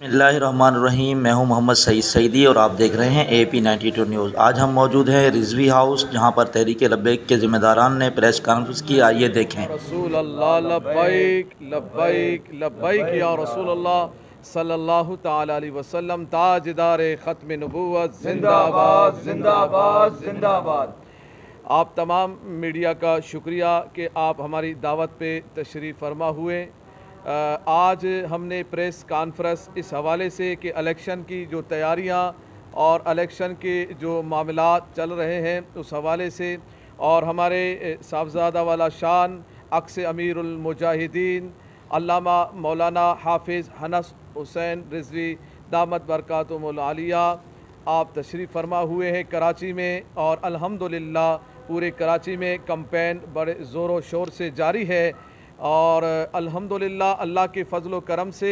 بسم اللہ الرحمن الرحیم۔ میں ہوں محمد سعید سعیدی اور آپ دیکھ رہے ہیں AP92 نیوز۔ آج ہم موجود ہیں رضوی ہاؤس، جہاں پر تحریک لبیک کے ذمہ داران نے پریس کانفرنس کی۔ آئیے دیکھیں۔ رسول اللہ لبیک لبیک لبیک یا رسول اللہ صلی اللہ تعالی علیہ وسلم۔ تاجدار ختم نبوت زندہ باد زندہ باد زندہ باد۔ آپ تمام میڈیا کا شکریہ کہ آپ ہماری دعوت پہ تشریف فرما ہوئے۔ آج ہم نے پریس کانفرنس اس حوالے سے کہ الیکشن کی جو تیاریاں اور الیکشن کے جو معاملات چل رہے ہیں اس حوالے سے، اور ہمارے صاحبزادہ والا شان عکس امیر المجاہدین علامہ مولانا حافظ انس حسین رضوی دامت برکاتہم العالیہ آپ تشریف فرما ہوئے ہیں کراچی میں، اور الحمدللہ پورے کراچی میں کمپین بڑے زور و شور سے جاری ہے، اور الحمدللہ اللہ کے فضل و کرم سے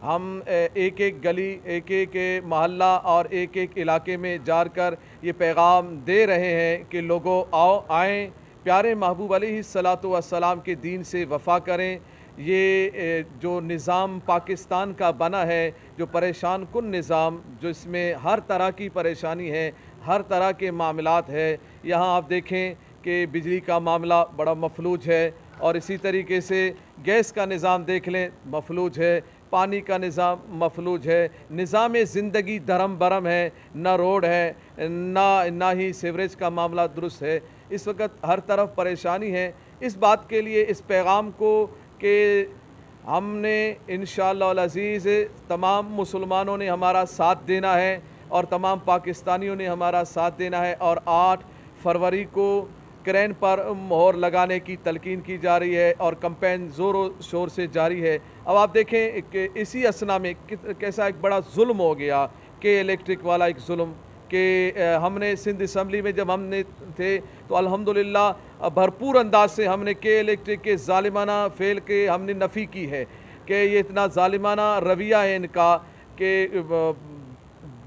ہم ایک ایک گلی، ایک ایک محلہ اور ایک ایک علاقے میں جا کر یہ پیغام دے رہے ہیں کہ لوگوں آئیں، پیارے محبوب علیہ الصلاۃ والسلام کے دین سے وفا کریں۔ یہ جو نظام پاکستان کا بنا ہے، جو پریشان کن نظام، جو اس میں ہر طرح کی پریشانی ہے، ہر طرح کے معاملات ہے۔ یہاں آپ دیکھیں کہ بجلی کا معاملہ بڑا مفلوج ہے، اور اسی طریقے سے گیس کا نظام دیکھ لیں مفلوج ہے، پانی کا نظام مفلوج ہے، نظام زندگی درہم برہم ہے، نہ روڈ ہے، نہ ہی سیوریج کا معاملہ درست ہے۔ اس وقت ہر طرف پریشانی ہے۔ اس بات کے لیے اس پیغام کو کہ ہم نے انشاءاللہ العزیز تمام مسلمانوں نے ہمارا ساتھ دینا ہے، اور تمام پاکستانیوں نے ہمارا ساتھ دینا ہے، اور 8 فروری کو کرین پر مہر لگانے کی تلقین کی جا رہی ہے، اور کمپین زور و شور سے جاری ہے۔ اب آپ دیکھیں کہ اسی اسنا میں کیسا ایک بڑا ظلم ہو گیا، کہ الیکٹرک والا ایک ظلم، کہ ہم نے سندھ اسمبلی میں جب ہم نے تھے تو الحمدللہ بھرپور انداز سے ہم نے کے الیکٹرک کے ظالمانہ فعل کے ہم نے نفی کی ہے، کہ یہ اتنا ظالمانہ رویہ ہے ان کا، کہ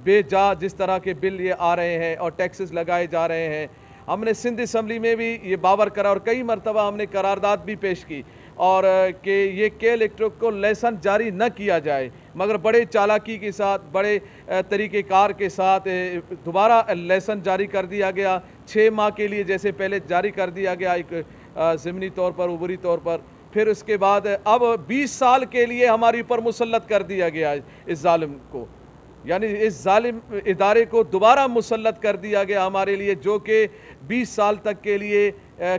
بے جا جس طرح کے بل یہ آ رہے ہیں اور ٹیکسز لگائے جا رہے ہیں۔ ہم نے سندھ اسمبلی میں بھی یہ باور کرا، اور کئی مرتبہ ہم نے قرارداد بھی پیش کی، اور کہ یہ کے الیکٹرک کو لائسنس جاری نہ کیا جائے، مگر بڑے چالاکی کے ساتھ، بڑے طریقہ کار کے ساتھ دوبارہ لائسنس جاری کر دیا گیا 6 ماہ کے لیے، جیسے پہلے جاری کر دیا گیا ایک ضمنی طور پر، عبوری طور پر، پھر اس کے بعد اب 20 سال کے لیے ہماری اوپر مسلط کر دیا گیا اس ظالم کو، یعنی اس ظالم ادارے کو دوبارہ مسلط کر دیا گیا ہمارے لیے، جو کہ 20 سال تک کے لیے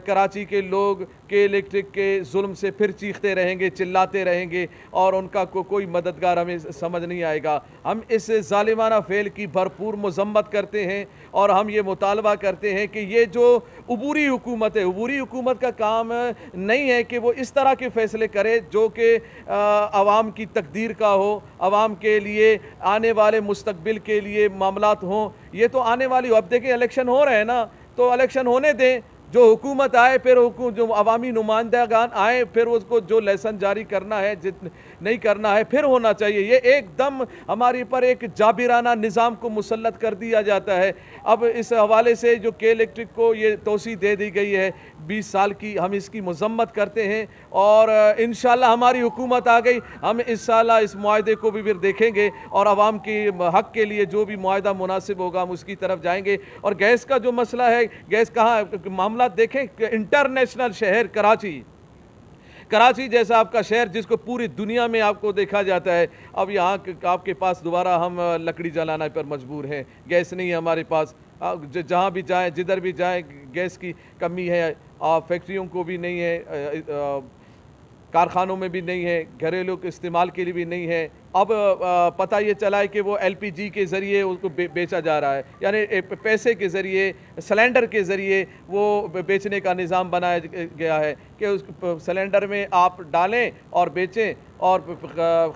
کراچی کے لوگ کے الیکٹرک کے ظلم سے پھر چیختے رہیں گے، چلاتے رہیں گے، اور ان کا کوئی مددگار ہمیں سمجھ نہیں آئے گا۔ ہم اس ظالمانہ فعل کی بھرپور مذمت کرتے ہیں، اور ہم یہ مطالبہ کرتے ہیں کہ یہ جو عبوری حکومت ہے، عبوری حکومت کا کام نہیں ہے کہ وہ اس طرح کے فیصلے کرے جو کہ عوام کی تقدیر کا ہو، عوام کے لیے آنے والے مستقبل کے لیے معاملات ہوں۔ یہ تو آنے والی اب دیکھیں الیکشن ہو رہے ہیں نا، تو الیکشن ہونے دیں، جو حکومت آئے، پھر جو عوامی نمائندگان آئیں، پھر اس کو جو لیسن جاری کرنا ہے، نہیں کرنا ہے، پھر ہونا چاہیے۔ یہ ایک دم ہماری پر ایک جابرانہ نظام کو مسلط کر دیا جاتا ہے۔ اب اس حوالے سے جو کے الیکٹرک کو یہ توسیع دے دی گئی ہے 20 سال کی، ہم اس کی مذمت کرتے ہیں، اور انشاءاللہ ہماری حکومت آ گئی، ہم انشاءاللہ اس معاہدے کو بھی پھر دیکھیں گے، اور عوام کے حق کے لیے جو بھی معاہدہ مناسب ہوگا ہم اس کی طرف جائیں گے۔ اور گیس کا جو مسئلہ ہے، گیس کہاں معاملات دیکھیں، انٹرنیشنل شہر کراچی جیسا آپ کا شہر جس کو پوری دنیا میں آپ کو دیکھا جاتا ہے، اب یہاں آپ کے پاس دوبارہ ہم لکڑی جلانا پر مجبور ہیں، گیس نہیں ہے ہمارے پاس، جہاں بھی جائیں، جدھر بھی جائیں گیس کی کمی ہے، فیکٹریوں کو بھی نہیں ہے، کارخانوں میں بھی نہیں ہے، گھریلو استعمال کے لیے بھی نہیں ہے۔ اب پتہ یہ چلا ہے کہ وہ LPG کے ذریعے اس کو بیچا جا رہا ہے، یعنی پیسے کے ذریعے، سلنڈر کے ذریعے وہ بیچنے کا نظام بنایا گیا ہے، کہ اس سلنڈر میں آپ ڈالیں اور بیچیں اور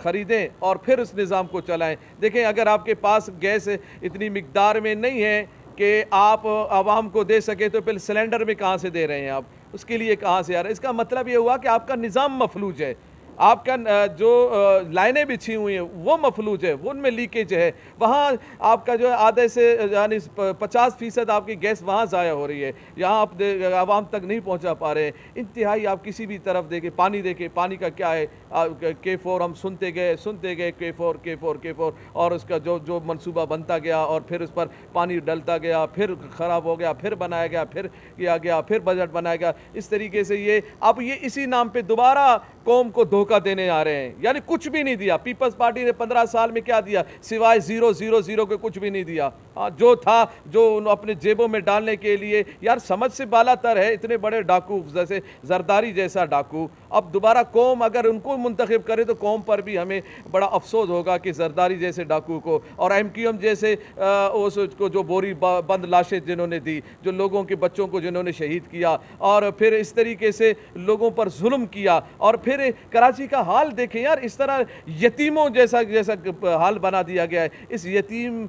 خریدیں اور پھر اس نظام کو چلائیں۔ دیکھیں اگر آپ کے پاس گیس اتنی مقدار میں نہیں ہے کہ آپ عوام کو دے سکے، تو پھر سلنڈر میں کہاں سے دے رہے ہیں آپ؟ اس کے لیے کہاں سے آ رہا ہے؟ اس کا مطلب یہ ہوا کہ آپ کا نظام مفلوج ہے۔ آپ کا جو لائنیں بچھی ہوئی ہیں وہ مفلوج ہے، وہ ان میں لیکیج ہے، وہاں آپ کا جو ہے آدھے سے یعنی 50% آپ کی گیس وہاں ضائع ہو رہی ہے، یہاں آپ عوام تک نہیں پہنچا پا رہے ہیں۔ انتہائی آپ کسی بھی طرف دیکھیں، پانی کا کیا ہے، K4 ہم سنتے گئے K4 اور اس کا جو منصوبہ بنتا گیا اور پھر اس پر پانی ڈلتا گیا، پھر خراب ہو گیا، پھر بنایا گیا، پھر کیا گیا، پھر بجٹ بنایا گیا۔ اس طریقے سے یہ اسی نام پہ دوبارہ قوم کو دھوکہ دینے آ رہے ہیں، یعنی کچھ بھی نہیں دیا۔ پیپلز پارٹی نے 15 سال میں کیا دیا سوائے 0 کے کچھ بھی نہیں دیا۔ جو تھا جو اپنے جیبوں میں ڈالنے کے لیے، یار سمجھ سے بالا تر ہے، اتنے بڑے ڈاکو جیسے زرداری جیسا ڈاکو اب دوبارہ قوم اگر ان کو منتخب کرے تو قوم پر بھی ہمیں بڑا افسوس ہوگا کہ زرداری جیسے ڈاکو کو اور MQM جیسے اس کو جو بوری بند لاشیں جنہوں نے دی، جو لوگوں کے بچوں کو جنہوں نے شہید کیا اور پھر اس طریقے سے لوگوں پر ظلم کیا، اور پھر کراچی کا حال دیکھیں یار، اس طرح یتیموں جیسا حال بنا دیا گیا ہے۔ اس یتیم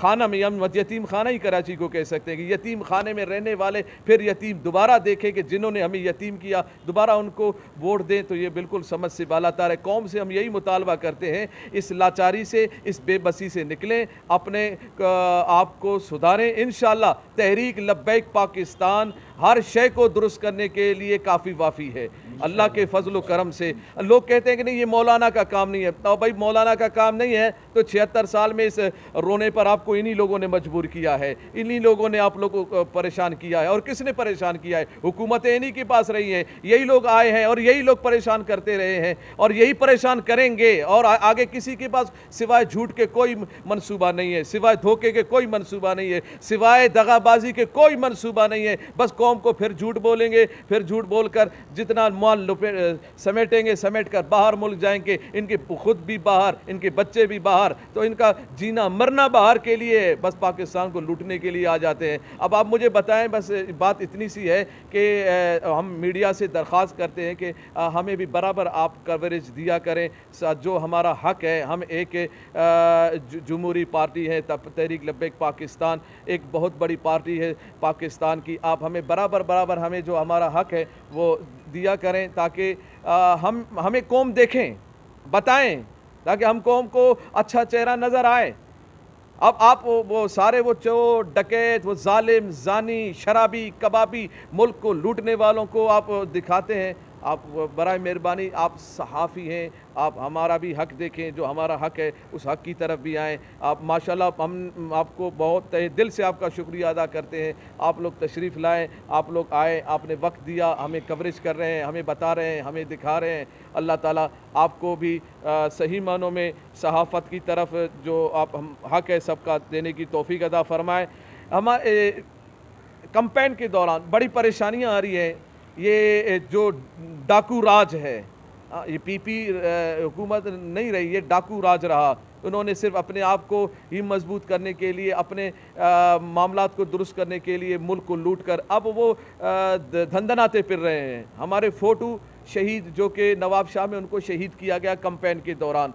خانہ میں، ہم یتیم خانہ ہی کراچی کو کہہ سکتے ہیں کہ یتیم خانے میں رہنے والے پھر یتیم دوبارہ دیکھیں کہ جنہوں نے ہمیں یتیم کیا دوبارہ ان کو ووٹ دیں، تو یہ بالکل سمجھ سے بالا تر ہے۔ قوم سے ہم یہی مطالبہ کرتے ہیں، اس لاچاری سے، اس بے بسی سے نکلیں، اپنے آپ کو سدھاریں۔ انشاءاللہ تحریک لبیک پاکستان ہر شے کو درست کرنے کے لیے کافی وافی ہے اللہ کے فضل و کرم سے۔ لوگ کہتے ہیں کہ نہیں یہ مولانا کا کام نہیں ہے، تو بھائی مولانا کا کام نہیں ہے تو 76 سال میں اس رونے پر آپ کو انہی لوگوں نے مجبور کیا ہے، انہی لوگوں نے آپ لوگوں کو پریشان کیا ہے۔ اور کس نے پریشان کیا ہے؟ حکومتیں انہی کے پاس رہی ہیں، یہی لوگ آئے ہیں اور یہی لوگ پریشان کرتے رہے ہیں اور یہی پریشان کریں گے، اور آگے کسی کے پاس سوائے جھوٹ کے کوئی منصوبہ نہیں ہے، سوائے دھوکے کے کوئی منصوبہ نہیں ہے، سوائے دغا بازی کے کوئی منصوبہ نہیں ہے۔ بس قوم کو پھر جھوٹ بولیں گے، پھر جھوٹ بول کر جتنا مال سمیٹیں گے، سمیٹ کر باہر ملک جائیں گے، ان کے خود بھی باہر، ان کے بچے بھی باہر، تو ان کا جینا مرنا باہر کے لیے، بس پاکستان کو لوٹنے کے لیے آ جاتے ہیں۔ اب آپ مجھے بتائیں، بس بات اتنی سی ہے کہ ہم میڈیا سے درخواست کرتے ہیں کہ ہمیں بھی برابر آپ کوریج دیا کریں، جو ہمارا حق ہے۔ ہم ایک جمہوری پارٹی ہے، تحریک لبیک پاکستان ایک بہت بڑی پارٹی ہے پاکستان کی، آپ ہمیں برابر ہمیں جو ہمارا حق ہے وہ دیا کریں، تاکہ ہمیں قوم دیکھیں، بتائیں، تاکہ ہم قوم کو اچھا چہرہ نظر آئے۔ اب آپ وہ سارے وہ چور ڈکیت، وہ ظالم زانی شرابی کبابی ملک کو لوٹنے والوں کو آپ دکھاتے ہیں۔ آپ برائے مہربانی، آپ صحافی ہیں، آپ ہمارا بھی حق دیکھیں، جو ہمارا حق ہے اس حق کی طرف بھی آئیں۔ آپ ماشاءاللہ، ہم آپ کو بہت تہ دل سے آپ کا شکریہ ادا کرتے ہیں، آپ لوگ تشریف لائیں، آپ لوگ آئے، آپ نے وقت دیا، ہمیں کوریج کر رہے ہیں، ہمیں بتا رہے ہیں، ہمیں دکھا رہے ہیں۔ اللہ تعالیٰ آپ کو بھی صحیح معنوں میں صحافت کی طرف جو آپ حق ہے سب کا دینے کی توفیق عطا فرمائے۔ ہمارے کمپین کے دوران بڑی پریشانیاں آ رہی ہیں، یہ جو ڈاکو راج ہے، یہ پی حکومت نہیں رہی، یہ ڈاکو راج رہا۔ انہوں نے صرف اپنے آپ کو ہی مضبوط کرنے کے لیے، اپنے معاملات کو درست کرنے کے لیے ملک کو لوٹ کر اب وہ دھندناتے پھر رہے ہیں۔ ہمارے فوٹو شہید جو کہ نواب شاہ میں ان کو شہید کیا گیا کمپین کے دوران،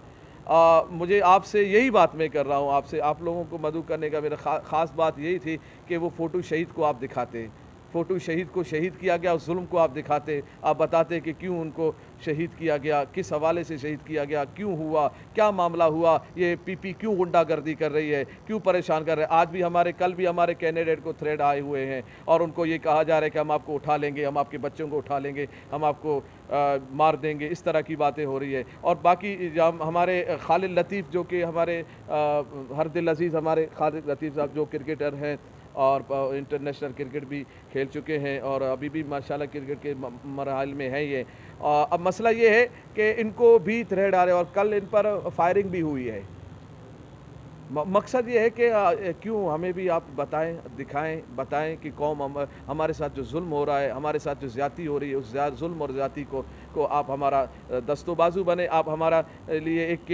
مجھے آپ سے یہی بات میں کر رہا ہوں، آپ لوگوں کو مدعو کرنے کا میرا خاص بات یہی تھی کہ وہ فوٹو شہید کو آپ دکھاتے، فوٹو شہید کو شہید کیا گیا، اس ظلم کو آپ دکھاتے، آپ بتاتے کہ کیوں ان کو شہید کیا گیا، کس حوالے سے شہید کیا گیا، کیوں ہوا، کیا معاملہ ہوا، یہ پی کیوں غنڈہ گردی کر رہی ہے، کیوں پریشان کر رہے ہیں۔ آج بھی کل بھی ہمارے کینڈیڈیٹ کو تھریڈ آئے ہوئے ہیں اور ان کو یہ کہا جا رہا ہے کہ ہم آپ کو اٹھا لیں گے، ہم آپ کے بچوں کو اٹھا لیں گے، ہم آپ کو مار دیں گے، اس طرح کی باتیں ہو رہی ہے۔ اور باقی ہمارے خالد لطیف جو کہ ہمارے ہر دل عزیز، ہمارے خالد لطیف صاحب جو کرکٹر ہیں اور انٹرنیشنل کرکٹ بھی کھیل چکے ہیں اور ابھی بھی ماشاءاللہ کرکٹ کے مراحل میں ہیں یہ۔ اب مسئلہ یہ ہے کہ ان کو بھی تھریڈ آ رہے اور کل ان پر فائرنگ بھی ہوئی ہے۔ مقصد یہ ہے کہ کیوں ہمیں بھی آپ بتائیں، دکھائیں، بتائیں کہ قوم ہمارے ساتھ جو ظلم ہو رہا ہے، ہمارے ساتھ جو زیادتی ہو رہی ہے، اس ظلم اور زیادتی کو آپ ہمارا دست و بازو بنے، آپ ہمارا لیے ایک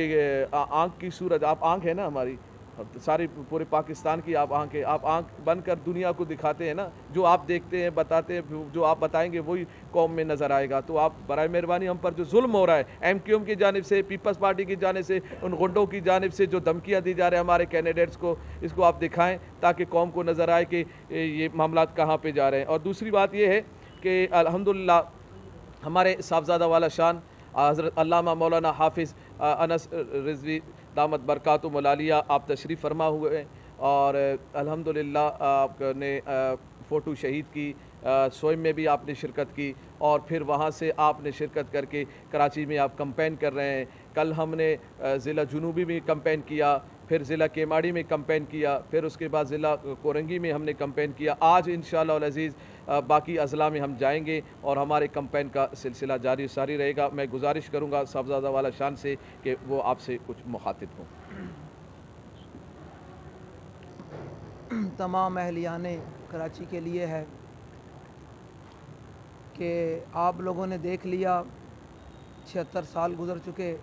آنکھ کی صورت، آپ آنکھ ہے نا ہماری ساری پورے پاکستان کی، آپ آنکھ بن کر دنیا کو دکھاتے ہیں نا، جو آپ دیکھتے ہیں بتاتے ہیں، جو آپ بتائیں گے وہی قوم میں نظر آئے گا۔ تو آپ برائے مہربانی ہم پر جو ظلم ہو رہا ہے MQM کی جانب سے، پیپلز پارٹی کی جانب سے، ان غنڈوں کی جانب سے جو دھمکیاں دی جا رہے ہیں ہمارے کینڈیڈیٹس کو، اس کو آپ دکھائیں تاکہ قوم کو نظر آئے کہ یہ معاملات کہاں پہ جا رہے ہیں۔ اور دوسری بات یہ ہے کہ الحمدللہ ہمارے صاحبزادہ والا شان حضرت علامہ مولانا حافظ انس رضوی دامت برکاتہم العالیہ آپ تشریف فرما ہوئے ہیں، اور الحمدللہ آپ نے فوٹو شہید کی، سوئم میں بھی آپ نے شرکت کی، اور پھر وہاں سے آپ نے شرکت کر کے کراچی میں آپ کمپین کر رہے ہیں۔ کل ہم نے ضلع جنوبی میں کمپین کیا، پھر ضلع کیماڑی میں کمپین کیا، پھر اس کے بعد ضلع کورنگی میں ہم نے کمپین کیا۔ آج انشاءاللہ العزیز باقی اضلاع میں ہم جائیں گے اور ہمارے کمپین کا سلسلہ جاری ساری رہے گا۔ میں گزارش کروں گا صاحبزادہ والا شان سے کہ وہ آپ سے کچھ مخاطب ہوں۔ تمام اہلیان کراچی کے لیے ہے کہ آپ لوگوں نے دیکھ لیا 76 سال گزر چکے،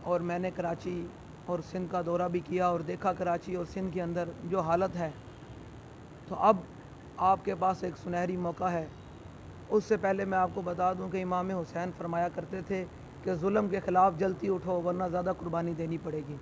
اور میں نے کراچی اور سندھ کا دورہ بھی کیا اور دیکھا کراچی اور سندھ کے اندر جو حالت ہے، تو اب آپ کے پاس ایک سنہری موقع ہے۔ اس سے پہلے میں آپ کو بتا دوں کہ امام حسین فرمایا کرتے تھے کہ ظلم کے خلاف جلتی اٹھو ورنہ زیادہ قربانی دینی پڑے گی۔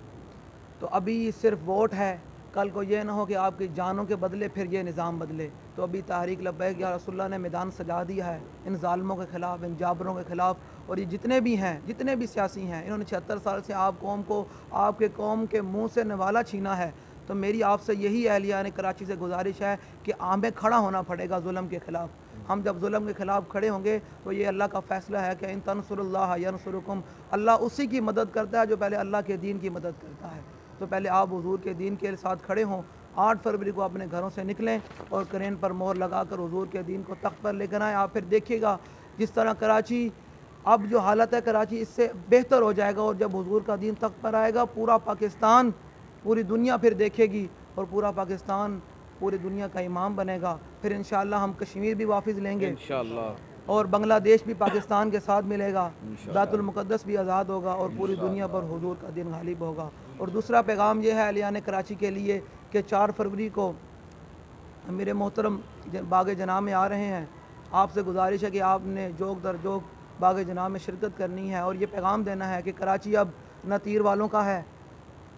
تو ابھی صرف ووٹ ہے، کل کو یہ نہ ہو کہ آپ کی جانوں کے بدلے پھر یہ نظام بدلے۔ تو ابھی تحریک لبیک یا رسول اللہ نے میدان سجا دیا ہے ان ظالموں کے خلاف، ان جابروں کے خلاف، اور یہ جتنے بھی ہیں، جتنے بھی سیاسی ہیں، انہوں نے 76 سال سے آپ قوم کو، آپ کے قوم کے منہ سے نوالا چھینا ہے۔ تو میری آپ سے یہی اہلیان کراچی سے گزارش ہے کہ ہمیں کھڑا ہونا پڑے گا ظلم کے خلاف۔ ہم جب ظلم کے خلاف کھڑے ہوں گے تو یہ اللہ کا فیصلہ ہے کہ ان تنصر اللہ ینصرکم، اللہ اسی کی مدد کرتا ہے جو پہلے اللہ کے دین کی مدد کرتا ہے۔ تو پہلے آپ حضور کے دین کے ساتھ کھڑے ہوں۔ 8 فروری کو اپنے گھروں سے نکلیں اور کرین پر مہر لگا کر حضور کے دین کو تخت پر لے کر آئیں۔ آپ پھر دیکھیے گا جس طرح کراچی اب جو حالت ہے کراچی اس سے بہتر ہو جائے گا، اور جب حضور کا دین تخت پر آئے گا پورا پاکستان، پوری دنیا پھر دیکھے گی، اور پورا پاکستان پوری دنیا کا امام بنے گا۔ پھر انشاءاللہ ہم کشمیر بھی واپس لیں گے انشاءاللہ، اور بنگلہ دیش بھی پاکستان کے ساتھ ملے گا، بیت المقدس بھی آزاد ہوگا، اور پوری دنیا پر حضور کا دین غالب ہوگا۔ اور دوسرا پیغام یہ ہے اہلیان کراچی کے لیے کہ 4 فروری کو میرے محترم باغ جناح میں آ رہے ہیں۔ آپ سے گزارش ہے کہ آپ نے جوک در جوک باغ جناح میں شرکت کرنی ہے، اور یہ پیغام دینا ہے کہ کراچی اب نہ تیر والوں کا ہے،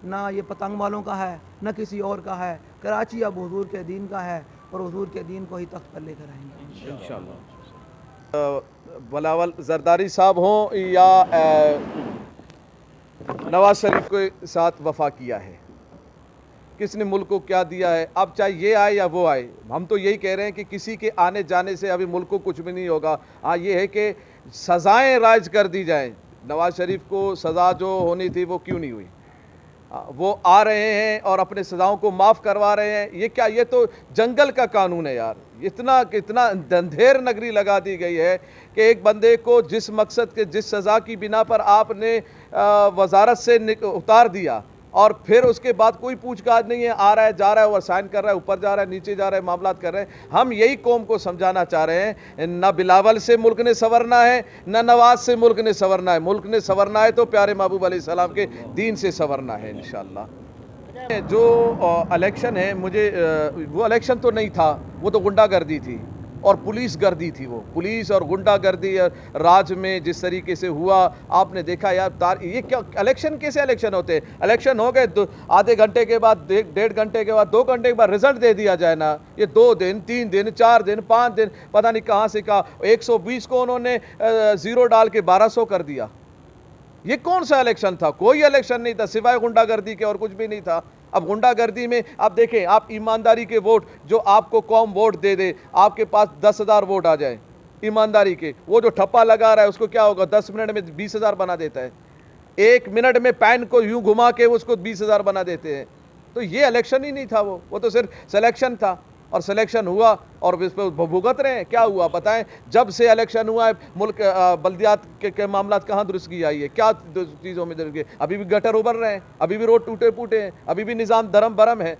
نہ یہ پتنگ والوں کا ہے، نہ کسی اور کا ہے۔ کراچی اب حضور کے دین کا ہے، اور حضور کے دین کو ہی تخت پر لے کر آئیں گے انشاءاللہ۔ بلاول زرداری صاحب ہوں یا نواز شریف کے ساتھ وفا کیا ہے، کس نے ملک کو کیا دیا ہے، اب چاہے یہ آئے یا وہ آئے، ہم تو یہی کہہ رہے ہیں کہ کسی کے آنے جانے سے ابھی ملک کو کچھ بھی نہیں ہوگا۔ ہاں یہ ہے کہ سزائیں رائج کر دی جائیں۔ نواز شریف کو سزا جو ہونی تھی وہ کیوں نہیں ہوئی؟ وہ آ رہے ہیں اور اپنے سزاؤں کو معاف کروا رہے ہیں۔ یہ کیا، یہ تو جنگل کا قانون ہے یار۔ اتنا اندھیر نگری لگا دی گئی ہے کہ ایک بندے کو جس مقصد کے، جس سزا کی بنا پر آپ نے وزارت سے اتار دیا، اور پھر اس کے بعد کوئی پوچھ گچھ نہیں ہے، آ رہا ہے جا رہا ہے، وہ سائن کر رہا ہے، اوپر جا رہا ہے نیچے جا رہا ہے، معاملات کر رہے ہیں۔ ہم یہی قوم کو سمجھانا چاہ رہے ہیں، نہ بلاول سے ملک نے سنورنا ہے، نہ نواز سے ملک نے سنورنا ہے۔ ملک نے سنورنا ہے تو پیارے محبوب علیہ السلام کے دین سے سنورنا ہے انشاءاللہ۔ جو الیکشن ہے، مجھے وہ الیکشن تو نہیں تھا، وہ تو غنڈہ گردی تھی اور پولیس گردی تھی۔ وہ پولیس اور غنڈہ گردی راج میں جس طریقے سے ہوا، آپ نے دیکھا یار۔ یہ کیا الیکشن، کیسے الیکشن ہوتے ہیں؟ الیکشن ہو گئے، آدھے گھنٹے کے بعد، 1.5 گھنٹے کے بعد، 2 گھنٹے کے بعد رزلٹ دے دیا جائے نا۔ یہ 2 دن، 3 دن، 4 دن، 5 دن، پتہ نہیں کہاں سے کہا 120 کو انہوں نے 0 ڈال کے 1200 کر دیا۔ یہ کون سا الیکشن تھا؟ کوئی الیکشن نہیں تھا سوائے غنڈہ گردی کے، اور کچھ بھی نہیں تھا۔ اب غنڈہ گردی میں آپ دیکھیں، آپ ایمانداری کے ووٹ، جو آپ کو قوم ووٹ دے دے، آپ کے پاس 10,000 ووٹ آ جائیں ایمانداری کے، وہ جو ٹھپا لگا رہا ہے اس کو کیا ہوگا؟ 10 منٹ میں 20,000 بنا دیتا ہے۔ 1 منٹ میں پین کو یوں گھما کے اس کو 20,000 بنا دیتے ہیں۔ تو یہ الیکشن ہی نہیں تھا، وہ تو صرف سلیکشن تھا، اور سلیکشن ہوا اور اس پہ بھگت رہے ہیں۔ کیا ہوا بتائیں؟ جب سے الیکشن ہوا ہے ملک بلدیات کے معاملات کہاں درستگی آئی ہے؟ کیا چیزوں میں درستگی؟ ابھی بھی گٹر ابھر رہے ہیں، ابھی بھی روڈ ٹوٹے پوٹے ہیں، ابھی بھی نظام درم برم ہے۔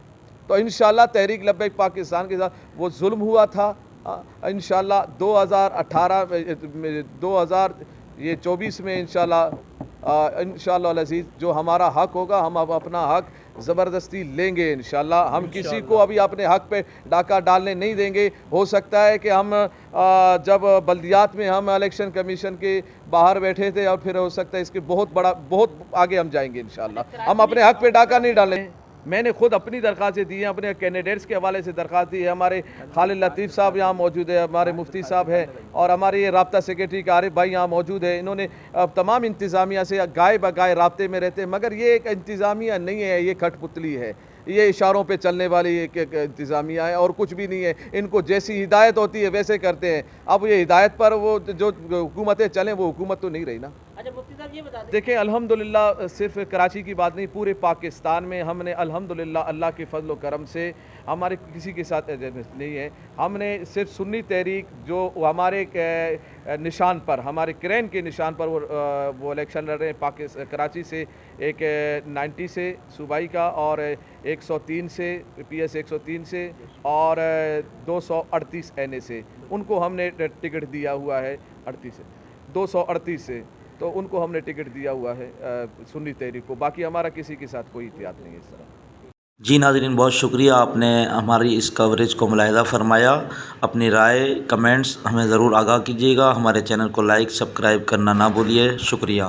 تو انشاءاللہ تحریک لبیک پاکستان کے ساتھ وہ ظلم ہوا تھا، انشاءاللہ 2024 میں انشاءاللہ العزیز جو ہمارا حق ہوگا، ہم اب اپنا حق زبردستی لیں گے انشاءاللہ۔ ہم کسی کو ابھی اپنے حق پہ ڈاکہ ڈالنے نہیں دیں گے۔ ہو سکتا ہے کہ ہم جب بلدیات میں ہم الیکشن کمیشن کے باہر بیٹھے تھے، اور پھر ہو سکتا ہے اس کے بہت آگے ہم جائیں گے انشاءاللہ۔ ہم اپنے حق پہ ڈاکہ نہیں ڈالیں۔ میں نے خود اپنی درخواستیں دی ہیں، اپنے کینڈیڈیٹس کے حوالے سے درخواست دی ہے. ہمارے خالد لطیف صاحب یہاں موجود ہے، ہمارے مفتی صاحب ہیں، اور ہمارے یہ رابطہ سیکریٹری عارف بھائی یہاں موجود ہے. انہوں نے تمام انتظامیہ سے گائے بگائے رابطے میں رہتے ہیں، مگر یہ ایک انتظامیہ نہیں ہے، یہ کھٹ پتلی ہے، یہ اشاروں پہ چلنے والی ایک انتظامیہ ہے اور کچھ بھی نہیں ہے. ان کو جیسی ہدایت ہوتی ہے ویسے کرتے ہیں. اب یہ ہدایت پر وہ جو حکومتیں چلیں وہ حکومت تو نہیں رہی نا. اچھا مفتی صاحب یہ بتا دیں. دیکھیں الحمدللہ صرف کراچی کی بات نہیں، پورے پاکستان میں ہم نے الحمدللہ اللہ کے فضل و کرم سے ہمارے کسی کے ساتھ نہیں ہے. ہم نے صرف سنی تحریک جو ہمارے نشان پر، ہمارے کرین کے نشان پر وہ الیکشن لڑ رہے ہیں کراچی سے، ایک 90 سے صوبائی کا اور 103 سے پی ایس 103 سے اور 238 این اے سے، ان کو ہم نے ٹکٹ دیا ہوا ہے 238 سے، تو ان کو ہم نے ٹکٹ دیا ہوا ہے سنی تحریک کو. باقی ہمارا کسی کے ساتھ کوئی احتیاط نہیں ہے اس طرح. جی ناظرین، بہت شکریہ، آپ نے ہماری اس کوریج کو ملاحظہ فرمایا. اپنی رائے کمنٹس ہمیں ضرور آگاہ کیجیے گا. ہمارے چینل کو لائک سبسکرائب کرنا نہ بھولیے. شکریہ.